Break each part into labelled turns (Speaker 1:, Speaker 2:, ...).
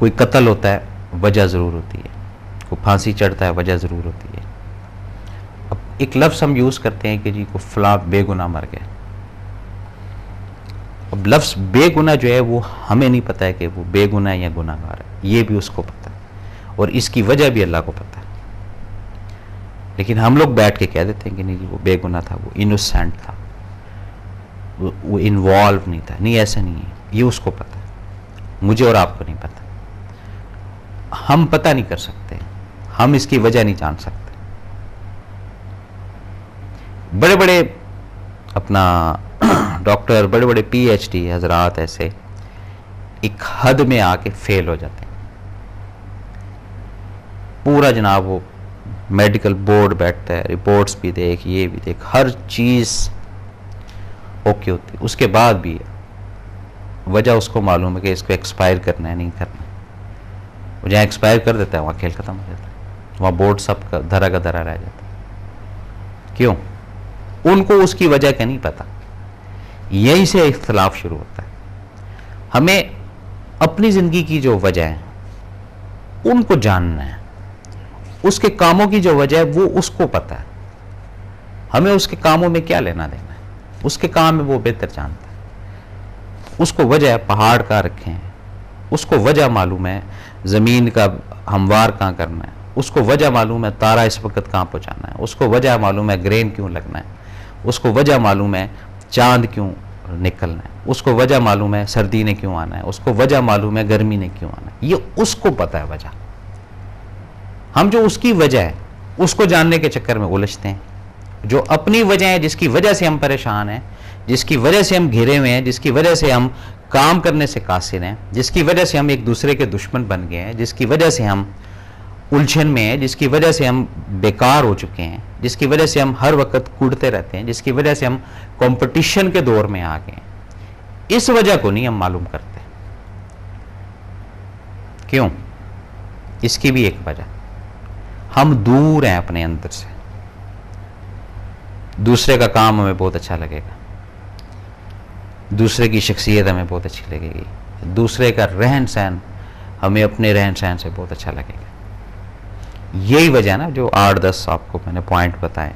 Speaker 1: कोई कत्ल होता है, वजह ज़रूर होती है। कोई फांसी चढ़ता है, वजह ज़रूर होती है। अब एक लफ्ज़ हम यूज़ करते हैं कि जी को फला बेगुनाह मर गया। अब लफ्ज़ बेगुनाह जो है वो हमें नहीं पता है कि वो बेगुनाह या गुनाहगार है, ये भी उसको पता है, और इसकी वजह भी अल्लाह को पता है। लेकिन हम लोग बैठ के कह देते हैं कि नहीं जी वो बेगुनाह था, वो इनोसेंट था, वो इन्वॉल्व नहीं था। नहीं, ऐसा नहीं है, ये उसको पता है, मुझे और आपको नहीं पता। हम पता नहीं कर सकते, हम इसकी वजह नहीं जान सकते। बड़े बड़े अपना डॉक्टर, बड़े बड़े पीएचडी हजरात ऐसे एक हद में आके फेल हो जाते हैं। पूरा जनाब वो मेडिकल बोर्ड बैठता है, रिपोर्ट्स भी देख, ये भी देख, हर चीज़ ओके होती है, उसके बाद भी वजह उसको मालूम है कि इसको एक्सपायर करना है, नहीं करना। वो जहाँ एक्सपायर कर देता है वहाँ खेल खत्म हो जाता है, वहाँ बोर्ड सब का धरा रह जाता है। क्यों? उनको उसकी वजह का नहीं पता। यहीं से इख्तलाफ शुरू होता है। हमें अपनी ज़िंदगी की जो वजह है उनको जानना है, उसके कामों की जो वजह है वो उसको पता है, हमें उसके कामों में क्या लेना देना है, उसके काम में वो बेहतर जानता है। उसको वजह पहाड़ कहाँ रखे हैं, उसको वजह मालूम है ज़मीन का हमवार कहाँ करना है, उसको वजह मालूम है तारा इस वक्त कहाँ पहुँचाना है, उसको वजह मालूम है ग्रेन क्यों लगना है, उसको वजह मालूम है चांद क्यों निकलना है, उसको वजह मालूम है सर्दी ने क्यों आना है, उसको वजह मालूम है गर्मी ने क्यों आना है। ये उसको पता है वजह। हम जो उसकी वजह है उसको जानने के चक्कर में उलझते हैं। जो अपनी वजह है, जिसकी वजह से हम परेशान हैं, जिसकी वजह से हम घिरे हुए हैं, जिसकी वजह से हम काम करने से कासिर हैं, जिसकी वजह से हम एक दूसरे के दुश्मन बन गए हैं, जिसकी वजह से हम उलझन में हैं, जिसकी वजह से हम बेकार हो चुके हैं, जिसकी वजह से हम हर वक्त कूदते रहते हैं, जिसकी वजह से हम कंपटीशन के दौर में आ गए हैं, इस वजह को नहीं हम मालूम करते। क्यों? इसकी भी एक वजह, हम दूर हैं अपने अंदर से। दूसरे का काम हमें बहुत अच्छा लगेगा, दूसरे की शख्सियत हमें बहुत अच्छी लगेगी, दूसरे का रहन सहन हमें अपने रहन सहन से बहुत अच्छा लगेगा। यही वजह ना जो 8-10 आपको मैंने पॉइंट बताए,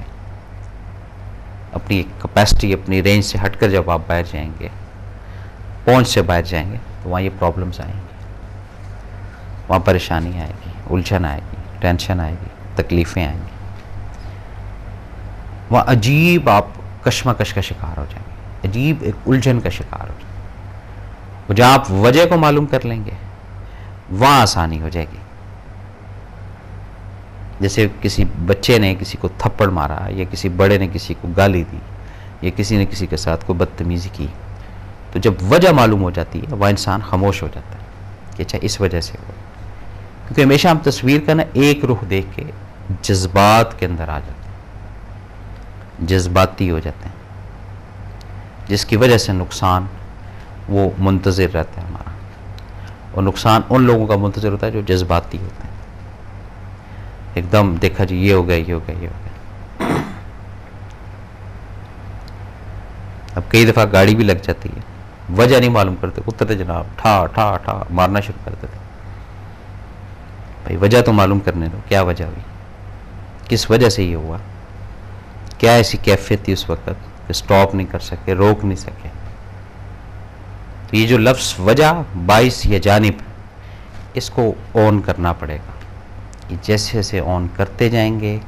Speaker 1: अपनी कैपेसिटी, अपनी रेंज से हटकर जब आप बाहर जाएंगे, पहुंच से बाहर जाएंगे, तो वहाँ ये प्रॉब्लम्स आएंगी, वहाँ परेशानी आएगी, उलझन आएगी, टेंशन आएगी, तकलीफ़ें आएंगी, वहाँ अजीब आप कश्मकश का शिकार हो जाएंगे, अजीब एक उलझन का शिकार हो जाएंगे। जहाँ आप वजह को मालूम कर लेंगे वहाँ आसानी हो जाएगी। जैसे किसी बच्चे ने किसी को थप्पड़ मारा, या किसी बड़े ने किसी को गाली दी, या किसी ने किसी के साथ कोई बदतमीज़ी की, तो जब वजह मालूम हो जाती है वह इंसान खामोश हो जाता है कि अच्छा इस वजह से हो। क्योंकि हमेशा हम तस्वीर का ना एक रुख देख के जज्बात के अंदर आ जाते हैं, जज्बाती हो जाते हैं, जिसकी वजह से नुकसान वो मुंतज़िर रहता है हमारा। और नुकसान उन लोगों का मुंतज़िर होता है जो जज्बाती होते हैं, एकदम देखा जी ये हो गया, ये हो गया, ये हो गया। अब कई दफ़ा गाड़ी भी लग जाती है, वजह नहीं मालूम करते, उतरते जनाब ठा ठा ठा मारना शुरू कर देते। भाई वजह तो मालूम करने दो, क्या वजह हुई, किस वजह से ये हुआ, क्या ऐसी कैफियत थी उस वक्त कि स्टॉप नहीं कर सके, रोक नहीं सके। तो ये जो लफ्ज़ वजह, बाइस या जानिब, इसको ऑन करना पड़ेगा। ये जैसे जैसे ऑन करते जाएंगे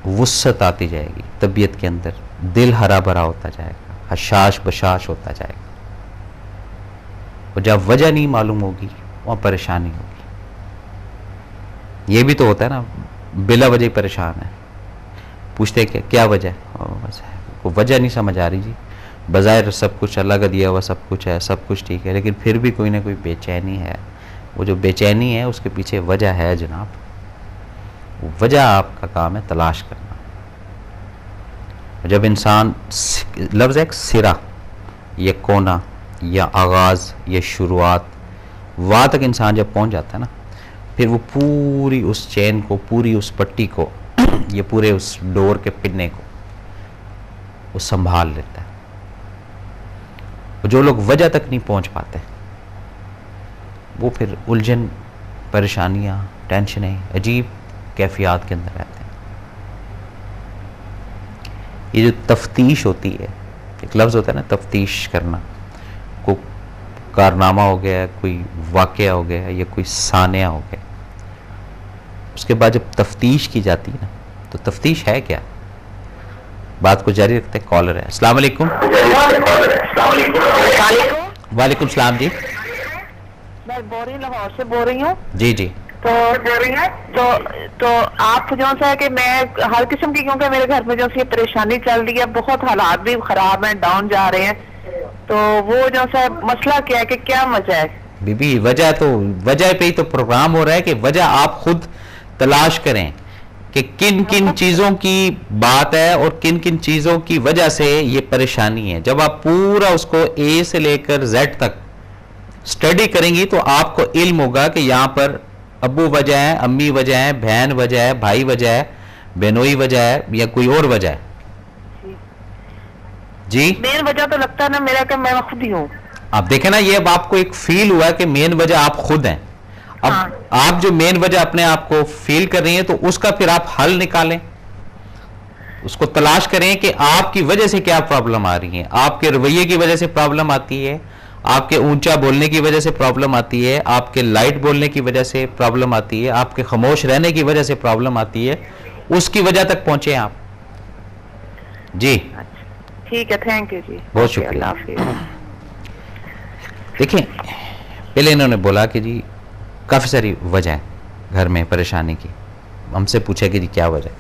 Speaker 1: वुस्सत आती जाएगी तबीयत के अंदर, दिल हरा भरा होता जाएगा, हशाश बशाश होता जाएगा। और जब वजह नहीं मालूम होगी वहाँ परेशानी होगी। ये भी तो होता है ना, बिला वजह परेशान है, पूछते हैं क्या वजह है, को वजह नहीं समझ आ रही जी, बज़ाहिर सब कुछ अल्लाह का दिया हुआ सब कुछ है, सब कुछ ठीक है, लेकिन फिर भी कोई ना कोई बेचैनी है। वो जो बेचैनी है उसके पीछे वजह है जनाब, वो वजह आपका काम है तलाश करना। जब इंसान, लफ्ज़ एक सिरा, ये कोना या आगाज़ या शुरुआत, वहाँ तक इंसान जब पहुँच जाता है ना, फिर वो पूरी उस चेन को, पूरी उस पट्टी को, ये पूरे उस डोर के पिन्ने को वो संभाल लेता है। जो लोग वजह तक नहीं पहुँच पाते वो फिर उलझन, परेशानियाँ, टेंशनें, अजीब कैफियत के अंदर रहते हैं। ये जो तफ्तीश होती है, एक लफ्ज़ होता है ना तफ्तीश करना, को कारनामा हो गया, कोई वाक़या हो गया या कोई सानिया हो गया, उसके बाद जब तफ्तीश की जाती है ना, तो तफ्तीश है क्या? बात को जारी रखते हैं। कॉलर है। अस्सलाम वालेकुम। वालेकुम सलाम जी।
Speaker 2: मैं बोरी लाहौर से बोल रही हूँ।
Speaker 1: जी जी।
Speaker 2: तो आप जो सा कि मैं हर किस्म की, क्योंकि मेरे घर में जो सी परेशानी चल रही है, बहुत हालात भी खराब हैं, डाउन जा रहे हैं, तो वो जो सा मसला क्या है कि क्या वजह है?
Speaker 1: बीबी वजह तो वजह पे ही तो प्रोग्राम हो रहा है कि वजह आप खुद तलाश करें कि किन किन चीज़ों की बात है और किन किन चीज़ों की वजह से ये परेशानी है। जब आप पूरा उसको ए से लेकर जेड तक स्टडी करेंगी तो आपको इल्म होगा कि यहाँ पर अब्बू वजह है, अम्मी वजह है, बहन वजह है, भाई वजह है, बहनोई वजह है या कोई और वजह है। जी
Speaker 2: मेन वजह तो लगता है ना मेरा कि मैं खुद ही हूँ।
Speaker 1: आप देखें ना, ये अब आपको एक फील हुआ कि मेन वजह आप खुद हैं। अब
Speaker 2: हाँ।
Speaker 1: आप जो मेन वजह अपने आप को फील कर रही हैं, तो उसका फिर आप हल निकालें, उसको तलाश करें कि आपकी वजह से क्या प्रॉब्लम आ रही है। आपके रवैये की वजह से प्रॉब्लम आती है, आपके ऊंचा बोलने की वजह से प्रॉब्लम आती है, आपके लाइट बोलने की वजह से प्रॉब्लम आती है, आपके खामोश रहने की वजह से प्रॉब्लम आती है, उसकी वजह तक पहुंचे आप। जी
Speaker 2: ठीक है, थैंक यू जी,
Speaker 1: बहुत शुक्रिया। देखिए, पहले इन्होंने बोला कि जी काफ़ी सारी वजह है घर में परेशानी की, हमसे पूछा कि जी क्या वजह है।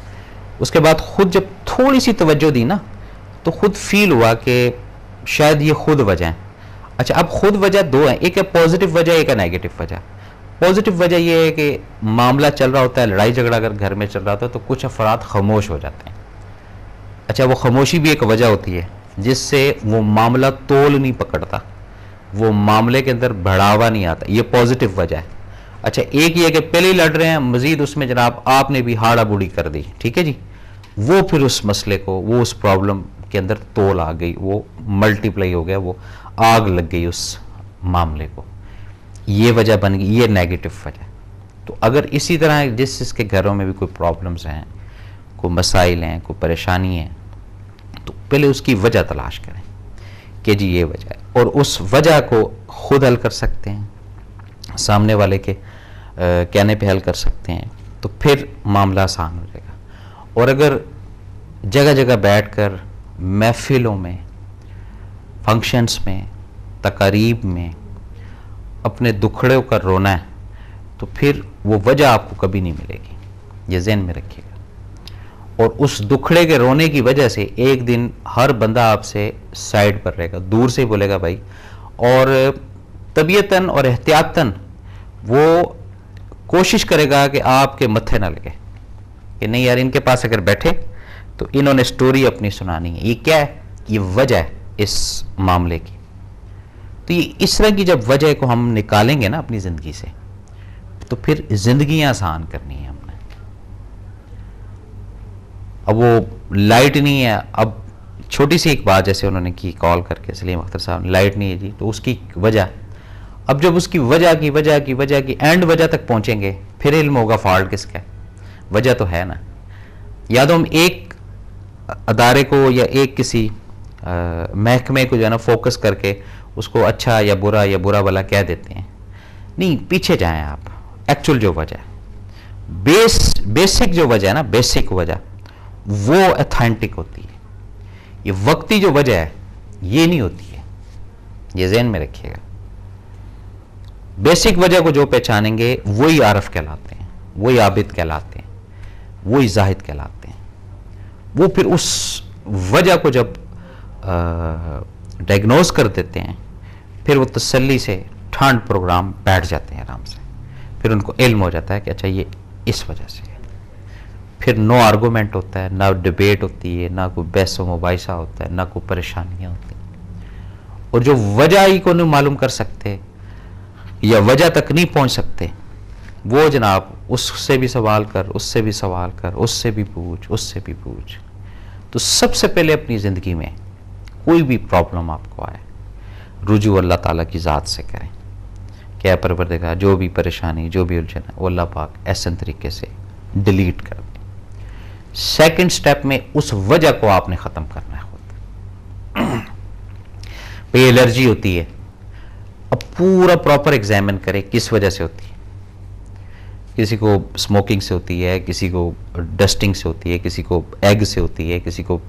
Speaker 1: उसके बाद खुद जब थोड़ी सी तवज्जो दी ना, तो खुद फील हुआ कि शायद ये खुद वजह है। अच्छा, अब खुद वजह दो है, एक है पॉजिटिव वजह, एक है नेगेटिव वजह। पॉजिटिव वजह ये है कि मामला चल रहा होता है, लड़ाई झगड़ा अगर घर में चल रहा होता है, तो कुछ अफराद खामोश हो जाते हैं। अच्छा, वो खामोशी भी एक वजह होती है जिससे वो मामला तोल नहीं पकड़ता, वो मामले के अंदर बढ़ावा नहीं आता, ये पॉजिटिव वजह है। अच्छा, एक ये कि पहले ही लड़ रहे हैं, मजीद उसमें जनाब आपने भी हाड़ा बूढ़ी कर दी, ठीक है जी, वो फिर उस मसले को, वो उस प्रॉब्लम के अंदर तोल आ गई, वो मल्टीप्लाई हो गया, वो आग लग गई उस मामले को, ये वजह बन गई, ये नेगेटिव वजह। तो अगर इसी तरह जिसके घरों में भी कोई प्रॉब्लम्स हैं, कोई मसाइल हैं, कोई परेशानी है, तो पहले उसकी वजह तलाश करें कि जी ये वजह है, और उस वजह को खुद हल कर सकते हैं, सामने वाले के कहने पे हल कर सकते हैं, तो फिर मामला आसान हो जाएगा। और अगर जगह जगह बैठकर महफिलों में, फंक्शंस में, तकारीब में अपने दुखड़ों का रोना है, तो फिर वो वजह आपको कभी नहीं मिलेगी, ये ज़हन में रखिएगा। और उस दुखड़े के रोने की वजह से एक दिन हर बंदा आपसे साइड पर रहेगा, दूर से ही बोलेगा भाई, और तबीयतन और एहतियातन वो कोशिश करेगा कि आपके मत्थे ना लगे कि नहीं यार, इनके पास अगर बैठे तो इन्होंने स्टोरी अपनी सुनानी है। ये क्या है? ये वजह है इस मामले की। तो ये इस तरह की जब वजह को हम निकालेंगे ना अपनी ज़िंदगी से, तो फिर ज़िंदगी आसान करनी है हमने। अब वो लाइट नहीं है, अब छोटी सी एक बात जैसे उन्होंने की कॉल करके, सलीम अख्तर साहब, लाइट नहीं है जी, तो उसकी वजह, अब जब उसकी वजह की एंड वजह तक पहुंचेंगे, फिर इल्म होगा फॉल्ट किसका है। वजह तो है ना, या तो हम एक अदारे को या एक किसी महकमे को जो है ना फोकस करके उसको अच्छा या बुरा भला कह देते हैं। नहीं, पीछे जाएं आप, एक्चुअल जो वजह है, बेसिक जो वजह है ना, बेसिक वजह वो ऑथेंटिक होती है। ये वक्ती जो वजह है ये नहीं होती है, ये ज़हन में रखिएगा। बेसिक वजह को जो पहचानेंगे वही आरफ कहलाते हैं, वही आबिद कहलाते हैं, वही जाहिद कहलाते हैं। वो फिर उस वजह को जब डायग्नोज कर देते हैं, फिर वो तसल्ली से ठांड प्रोग्राम बैठ जाते हैं आराम से, फिर उनको इल्म हो जाता है कि अच्छा ये इस वजह से है। फिर नो आर्गूमेंट होता है, ना डिबेट होती है, ना कोई बहस व मुबाहिसा होता है, ना कोई परेशानियाँ होती हैं। और जो वजह ही को नहीं मालूम कर सकते या वजह तक नहीं पहुँच सकते, वो जनाब उससे भी सवाल कर, उससे भी सवाल कर, उससे भी पूछ, उससे भी पूछ। तो सबसे पहले अपनी ज़िंदगी में कोई भी प्रॉब्लम आपको आए, रुजू अल्लाह ताला की ज़ात से करें क्या परवरदिगार जो भी परेशानी जो भी उलझन है वो अल्लाह पाक ऐसे तरीके से डिलीट कर दे। सेकंड स्टेप में उस वजह को आपने ख़त्म करना है खुद। भाई एलर्जी होती है, अब पूरा प्रॉपर एग्जामिन करें किस वजह से होती है। किसी को स्मोकिंग से होती है, किसी को डस्टिंग से होती है, किसी को एग से होती है, किसी को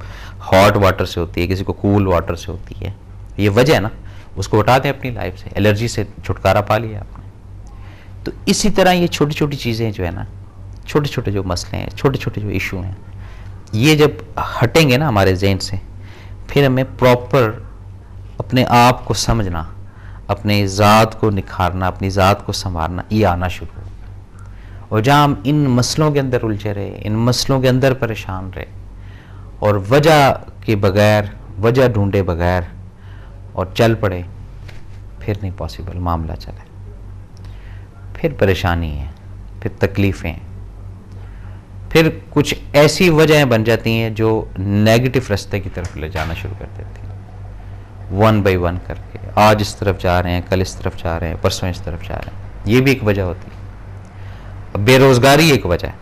Speaker 1: हॉट वाटर से होती है, किसी को कूल वाटर से होती है। ये वजह है ना, उसको हटा दें अपनी लाइफ से, एलर्जी से छुटकारा पा लिया आपने। तो इसी तरह ये छोटी छोटी चीज़ें जो है ना, छोटे छोटे जो मसले हैं, छोटे छोटे जो इशू हैं, ये जब हटेंगे ना हमारे जहन से, फिर हमें प्रॉपर अपने आप को समझना, अपने ज़ात को निखारना, अपनी ज़ात को संवारना, ये आना शुरू हो। और जहाँ हम इन मसलों के अंदर उलझे रहे, इन मसलों के अंदर परेशान रहे और वजह के बगैर, वजह ढूंढे बगैर और चल पड़े, फिर नहीं पॉसिबल मामला चले, फिर परेशानी है, फिर तकलीफ़ें हैं, फिर कुछ ऐसी वजहें बन जाती हैं जो नेगेटिव रास्ते की तरफ ले जाना शुरू कर देती हैं, वन बाई वन करके। आज इस तरफ जा रहे हैं, कल इस तरफ जा रहे हैं, परसों इस तरफ जा रहे हैं, ये भी एक वजह होती है। बेरोज़गारी एक वजह है,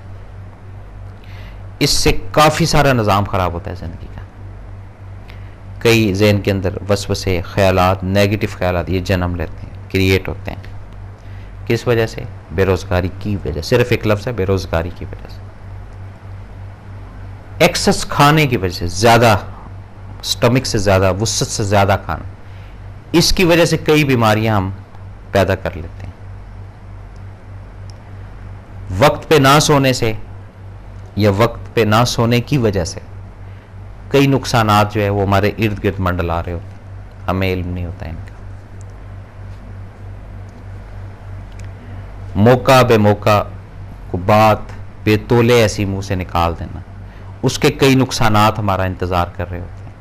Speaker 1: इससे काफ़ी सारा निज़ाम ख़राब होता है ज़िंदगी का। कई ज़हन के अंदर वसवसे, ख़यालात, नेगेटिव ख़यालात ये जन्म लेते हैं, क्रिएट होते हैं। किस वजह से? बेरोज़गारी की वजह। सिर्फ एक लफ्ज़ है, बेरोज़गारी की वजह से। एक्सेस खाने की वजह से, ज़्यादा स्टमक से ज़्यादा, वुसत से ज़्यादा खाना, इसकी वजह से कई बीमारियां हम पैदा कर लेते हैं। वक्त पे ना सोने से या वक्त पे ना सोने की वजह से कई नुकसानात जो है वो हमारे इर्द गिर्द मंडला रहे होते हैं, हमें इल्म नहीं होता इनका। मौका बेमौका को बात बेतोले ऐसी मुंह से निकाल देना, उसके कई नुकसानात हमारा इंतज़ार कर रहे होते हैं,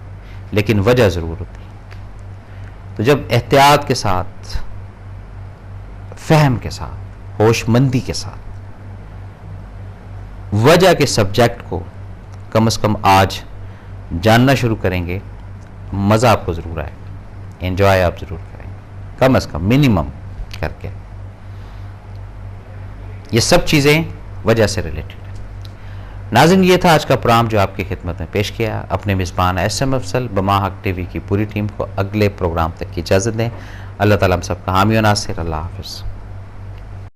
Speaker 1: लेकिन वजह ज़रूर होती है। तो जब एहतियात के साथ, फहम के साथ, होशमंदी के साथ वजह के सब्जेक्ट को कम से कम आज जानना शुरू करेंगे, मज़ा आपको ज़रूर आएगा, एंजॉय आप ज़रूर करेंगे, कम से कम मिनिमम करके। ये सब चीज़ें वजह से रिलेटेड है। नाज़रीन, ये था आज का प्रोग्राम जो आपकी खिदमत में पेश किया। अपने मेज़बान SM अफसल, बमा हक TV की पूरी टीम को अगले प्रोग्राम तक की इजाज़त दें। अल्लाह ताला हम सबका हामी व नासिर। अल्लाह हाफ़िज़।